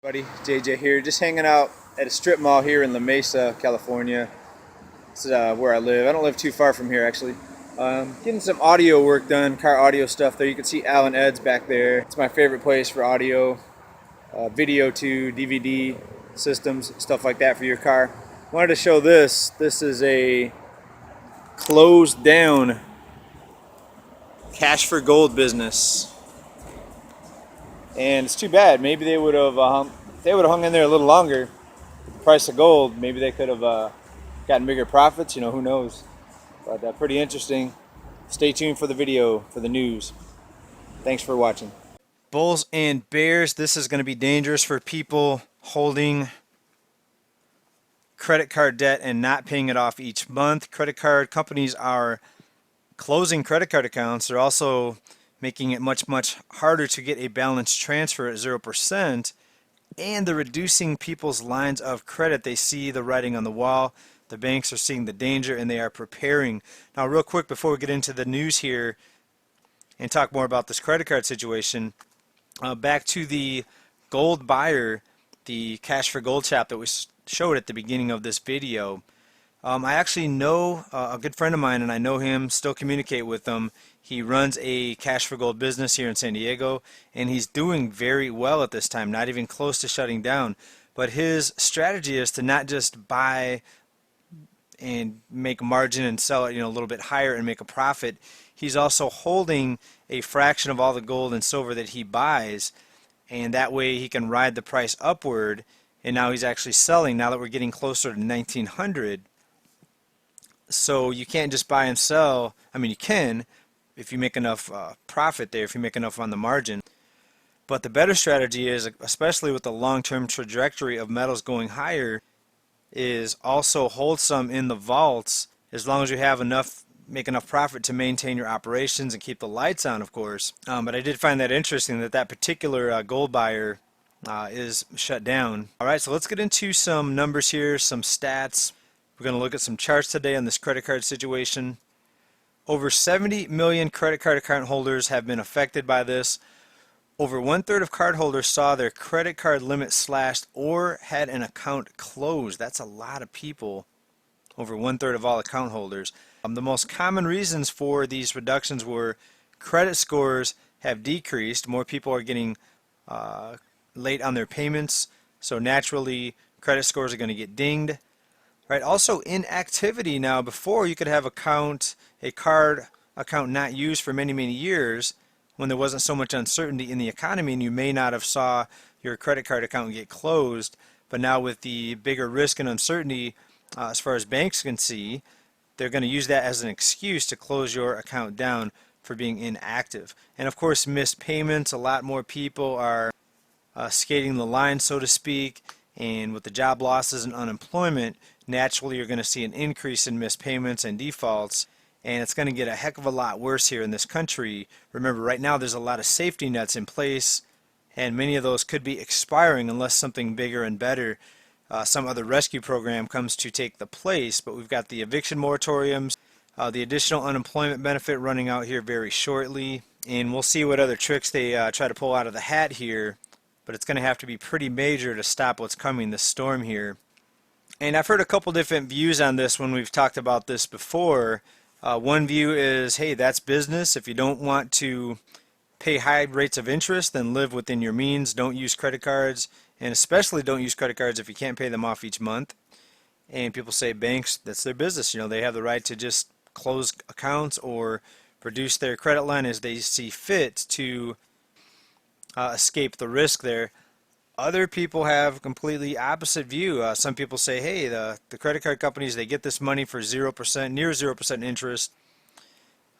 Buddy, JJ here, just hanging out at a strip mall here in La Mesa, California. This is where I live. I don't live too far from here, actually. Getting some audio work done, car audio stuff there. You can see Al and Ed's back there. It's my favorite place for audio, video too, DVD systems, stuff like that for your car. Wanted to show this. This is a closed down cash for gold business. And it's too bad. Maybe they would have, if they would have hung in there a little longer, the price of gold, maybe they could have gotten bigger profits. Who knows? But pretty interesting. Stay tuned for the video, for the news. Thanks for watching. Bulls and bears. This is going to be dangerous for people holding credit card debt and not paying it off each month. Credit card companies are closing credit card accounts. They're also making it much harder to get a balance transfer at 0%, and they're reducing people's lines of credit. They see the writing on the wall. The banks are seeing the danger, and they are preparing. Now, real quick, before we get into the news here and talk more about this credit card situation, back to the gold buyer, the Cash for Gold shop that we showed at the beginning of this video. I actually know a good friend of mine, and I know him, still communicate with him. He runs a Cash for Gold business here in San Diego, and he's doing very well at this time, not even close to shutting down. But his strategy is to not just buy and make a margin and sell it a little bit higher and make a profit. He's also holding a fraction of all the gold and silver that he buys, and that way he can ride the price upward. And now he's actually selling, now that we're getting closer to 1900. So you can't just buy and sell. I mean, you can if you make enough profit there, if you make enough on the margin. But the better strategy is, especially with the long-term trajectory of metals going higher, is also hold some in the vaults as long as you have enough, make enough profit to maintain your operations and keep the lights on, of course. But I did find that interesting that that particular gold buyer is shut down. All right, so let's get into some numbers here, some stats. We're going to look at some charts today on this credit card situation. Over 70 million credit card account holders have been affected by this. Over 1/3 of cardholders saw their credit card limit slashed or had an account closed. That's a lot of people. Over 1/3 of all account holders. The most common reasons for these reductions were credit scores have decreased. More people are getting late on their payments, so naturally credit scores are going to get dinged. Right. Also, inactivity. Now, before you could have a card account not used for many years when there wasn't so much uncertainty in the economy, and you may not have saw your credit card account get closed. But now with the bigger risk and uncertainty, as far as banks can see, they're going to use that as an excuse to close your account down for being inactive. And of course, missed payments. A lot more people are skating the line, so to speak. And with the job losses and unemployment, naturally you're going to see an increase in missed payments and defaults, and it's going to get a heck of a lot worse here in this country. Remember, right now there's a lot of safety nets in place, and many of those could be expiring unless something bigger and better, some other rescue program comes to take the place. But we've got the eviction moratoriums, the additional unemployment benefit running out here very shortly, and we'll see what other tricks they try to pull out of the hat here. But it's going to have to be pretty major to stop what's coming, this storm here. And I've heard a couple different views on this when we've talked about this before. One view is, hey, that's business. If you don't want to pay high rates of interest, then live within your means. Don't use credit cards, and especially don't use credit cards if you can't pay them off each month. And people say banks, that's their business. They have the right to just close accounts or reduce their credit line as they see fit to escape the risk there. Other people have a completely opposite view. Some people say, hey, the credit card companies, they get this money for 0%, near 0% interest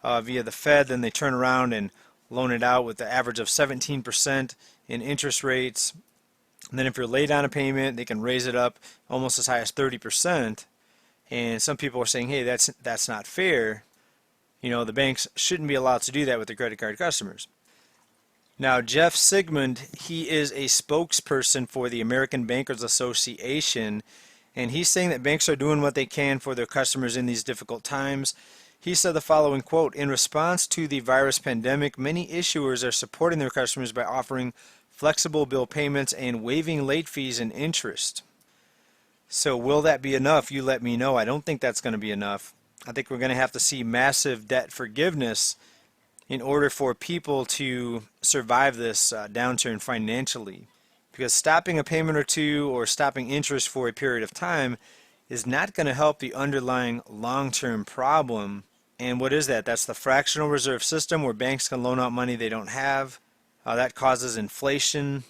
via the Fed, then they turn around and loan it out with the average of 17% in interest rates. And then if you're late on a payment, they can raise it up almost as high as 30%. And some people are saying, hey, that's not fair. The banks shouldn't be allowed to do that with their credit card customers. Now, Jeff Sigmund, he is a spokesperson for the American Bankers Association, and he's saying that banks are doing what they can for their customers in these difficult times. He said the following quote, "In response to the virus pandemic, many issuers are supporting their customers by offering flexible bill payments, and waiving late fees and interest. So will that be enough? You let me know. I don't think that's going to be enough. I think we're going to have to see massive debt forgiveness in order for people to survive this downturn financially. Because stopping a payment or two or stopping interest for a period of time is not going to help the underlying long-term problem. And what is that? That's the fractional reserve system where banks can loan out money they don't have. That causes inflation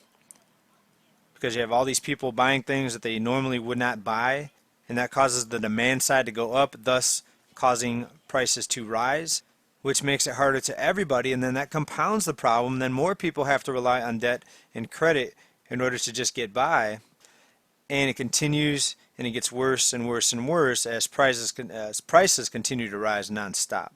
because you have all these people buying things that they normally would not buy, and that causes the demand side to go up, thus causing prices to rise, which makes it harder to everybody, and then that compounds the problem. Then more people have to rely on debt and credit in order to just get by, and it continues and it gets worse and worse and worse as prices continue to rise nonstop.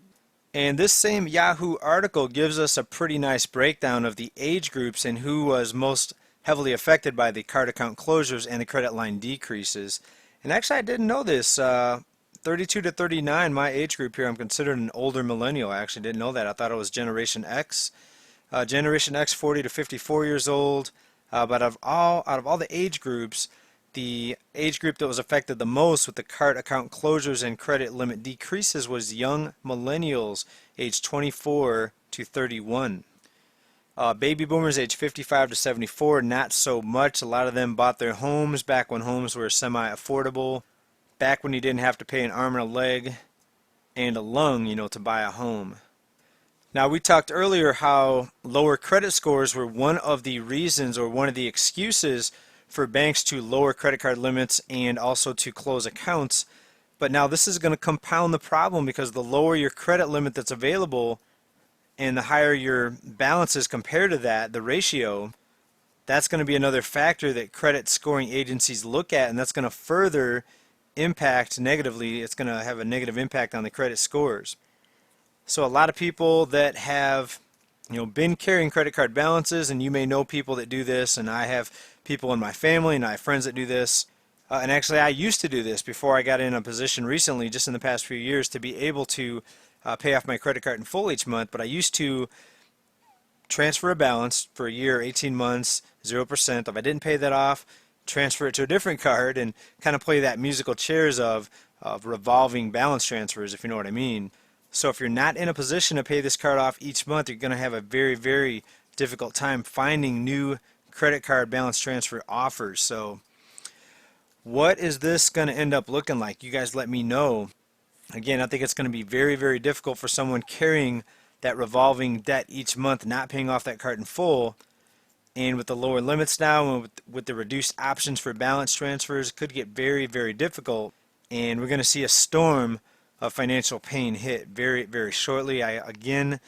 And this same Yahoo article gives us a pretty nice breakdown of the age groups and who was most heavily affected by the card account closures and the credit line decreases. And actually I didn't know this. 32 to 39, my age group here, I'm considered an older millennial. I actually didn't know that. I thought it was Generation X. Generation X, 40 to 54 years old. But out of all the age groups, the age group that was affected the most with the card account closures and credit limit decreases was young millennials aged 24 to 31. Baby boomers aged 55 to 74, not so much. A lot of them bought their homes back when homes were semi-affordable, back when you didn't have to pay an arm and a leg and a lung, to buy a home. Now, we talked earlier how lower credit scores were one of the reasons or one of the excuses for banks to lower credit card limits and also to close accounts. But now this is going to compound the problem, because the lower your credit limit that's available and the higher your balance is compared to that, the ratio, that's going to be another factor that credit scoring agencies look at, and that's going to further impact negatively. It's going to have a negative impact on the credit scores. So a lot of people that have been carrying credit card balances, and you may know people that do this, and I have people in my family and I have friends that do this. And actually I used to do this before I got in a position recently, just in the past few years, to be able to pay off my credit card in full each month. But I used to transfer a balance for a year, 18 months, 0%. If I didn't pay that off, transfer it to a different card and kind of play that musical chairs of revolving balance transfers, if you know what I mean. So if you're not in a position to pay this card off each month, you're going to have a very, very difficult time finding new credit card balance transfer offers. So what is this going to end up looking like? You guys let me know. Again, I think it's going to be very, very difficult for someone carrying that revolving debt each month, not paying off that card in full. And with the lower limits now, and with the reduced options for balance transfers, it could get very, very difficult. And we're going to see a storm of financial pain hit very, very shortly. I again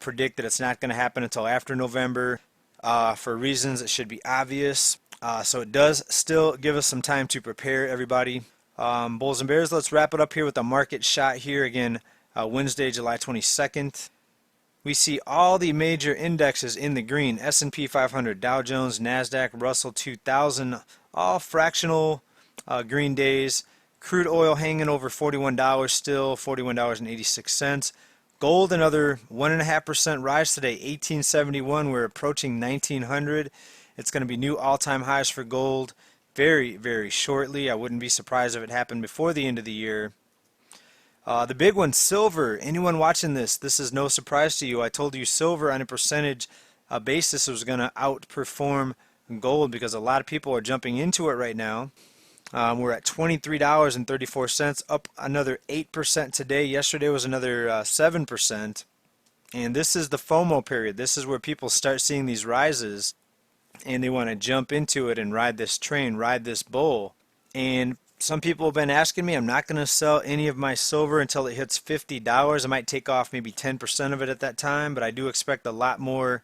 predict that it's not going to happen until after November for reasons that should be obvious. So it does still give us some time to prepare, everybody. Bulls and Bears, let's wrap it up here with a market shot here. Again, Wednesday, July 22nd. We see all the major indexes in the green. S&P 500, Dow Jones, NASDAQ, Russell 2000, all fractional green days. Crude oil hanging over $41 still, $41.86. Gold, another 1.5% rise today, 1871. We're approaching 1900. It's going to be new all-time highs for gold very, very shortly. I wouldn't be surprised if it happened before the end of the year. The big one, silver. Anyone watching this, this is no surprise to you. I told you silver on a percentage basis was going to outperform gold because a lot of people are jumping into it right now. We're at $23.34, up another 8% today. Yesterday was another 7%. And this is the FOMO period. This is where people start seeing these rises and they want to jump into it and ride this train, ride this bull. And some people have been asking me, I'm not going to sell any of my silver until it hits $50. I might take off maybe 10% of it at that time, but I do expect a lot more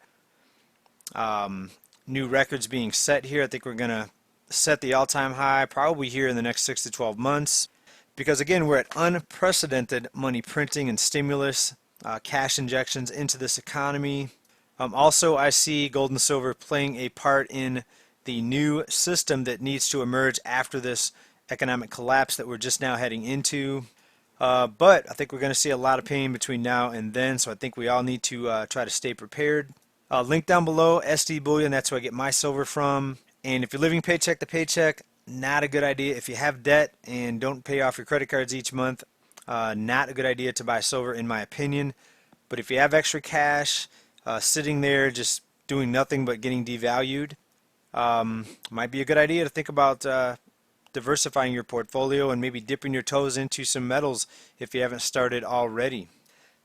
new records being set here. I think we're going to set the all-time high probably here in the next 6 to 12 months, because again, we're at unprecedented money printing and stimulus, cash injections into this economy. Also, I see gold and silver playing a part in the new system that needs to emerge after this economic collapse that we're just now heading into. But I think we're going to see a lot of pain between now and then, so I think we all need to try to stay prepared. Link down below, SD Bullion, that's where I get my silver from. And if you're living paycheck to paycheck, not a good idea. If you have debt and don't pay off your credit cards each month, not a good idea to buy silver in my opinion. But if you have extra cash sitting there just doing nothing but getting devalued, might be a good idea to think about diversifying your portfolio and maybe dipping your toes into some metals if you haven't started already.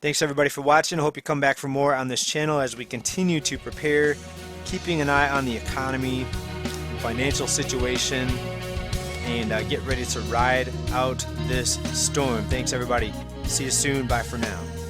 Thanks everybody for watching. I hope you come back for more on this channel as we continue to prepare, keeping an eye on the economy, financial situation, and get ready to ride out this storm. Thanks everybody. See you soon. Bye for now.